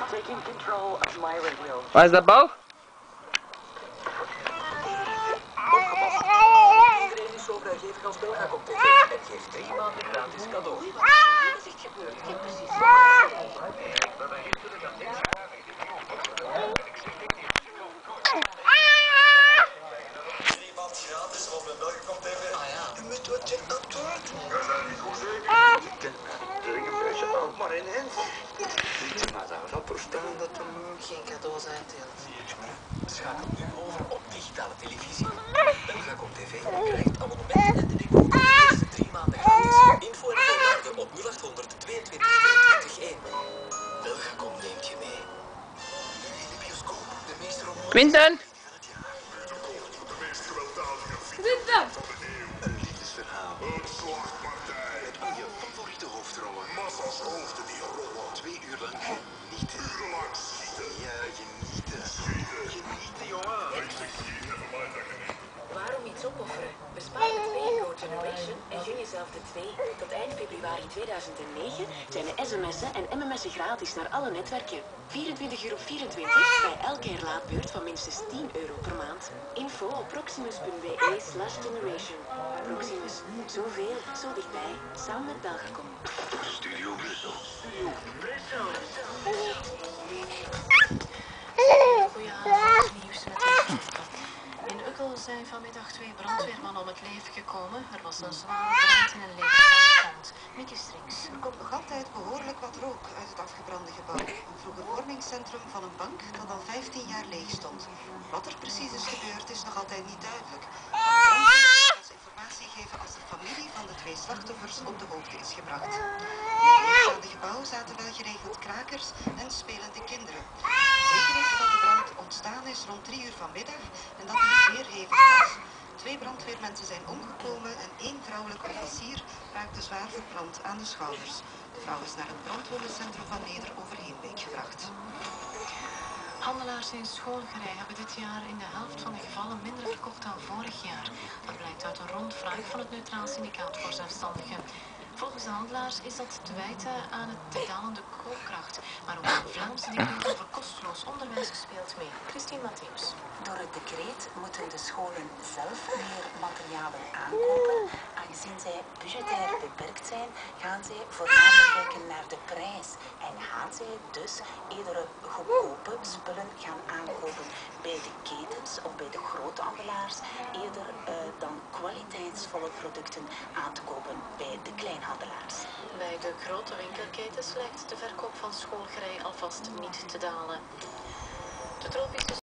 Taking control of my radio. Waar is dat, Bo? Iedereen is zo vrijgevig als Belga op tv en geeft 3 maanden gratis cadeau. Wat is gebeurd? Ik heb precies. Gratis op een Belga op tv. Ah ja. Je moet wat je aan het doen. Druk een beetje aan, maar ineens. Maar zou rapper staan dat er geen cadeaus uitdeelt. Schakel nu over op digitale televisie. Belga op tv krijgt abonnementen en de decoder de eerste 3 maanden gratis. Info en voorwaarden op 0800 22 22 1. Belgacom neemt je mee. Nu in de bioscoop, de meest romantische... Quinten! Quinten! Een liefdesverhaal. Een slagpartij. Met al je favoriete hoofdrollen. Massa's hoofden die rollen. 2 uur lang genieten. Urenlang schieten. Ja, genieten. Genieten, jongen. Waarom iets opofferen? Bespaar met 2 Go Generation en gun jezelf de 2. Tot eind februari 2009 zijn de sms'en en mms'en gratis naar alle netwerken. €24,24 bij elke herlaatbeurt van minstens €10 per maand. Info op proximus.be/generation. Proximus. Zoveel, zo dichtbij. Samen met Belgacom. Studio Brussel. Goedenavond, nieuws met de. In Ukkel zijn vanmiddag 2 brandweermannen om het leven gekomen. Er was een zware brand in een leegstaand Mickey Strings. Er komt nog altijd behoorlijk wat rook uit het afgebrande gebouw. Een vroeger vormingscentrum van een bank dat al 15 jaar leeg stond. Wat er precies is gebeurd is nog altijd niet duidelijk. Als informatie geven als de familie van de 2 slachtoffers op de hoogte is gebracht. In het leegstaande gebouw zaten wel geregeld krakers en spelende kinderen. Zeker is dat de brand ontstaan is rond 3 uur vanmiddag en dat die zeer hevig was. 2 brandweermensen zijn omgekomen en 1 vrouwelijke officier raakte zwaar verbrand aan de schouders. De vrouw is naar het brandwondencentrum van Neder Overheenbeek gebracht. Handelaars in Schoongerij hebben dit jaar in de helft van de gevallen minder verkocht dan vorig jaar. Dat blijkt uit een rondvraag van het Neutraal Syndicaat voor Zelfstandigen. Volgens de handelaars is dat te wijten aan de dalende koopkracht. Maar ook een Vlaamse decreet over kosteloos onderwijs speelt mee. Christine Matthews. Door het decreet moeten de scholen zelf meer materialen aankopen. Aangezien zij budgetair beperkt zijn, gaan zij voornamelijk kijken naar de prijs. En gaan zij dus eerder goedkope spullen gaan aankopen bij de ketens of bij de grote handelaars, eerder dan kwaliteitsvolle producten aan te kopen bij de kleinhandelaars. Bij de grote winkelketens lijkt de verkoop van schoolgerei alvast niet te dalen. De tropische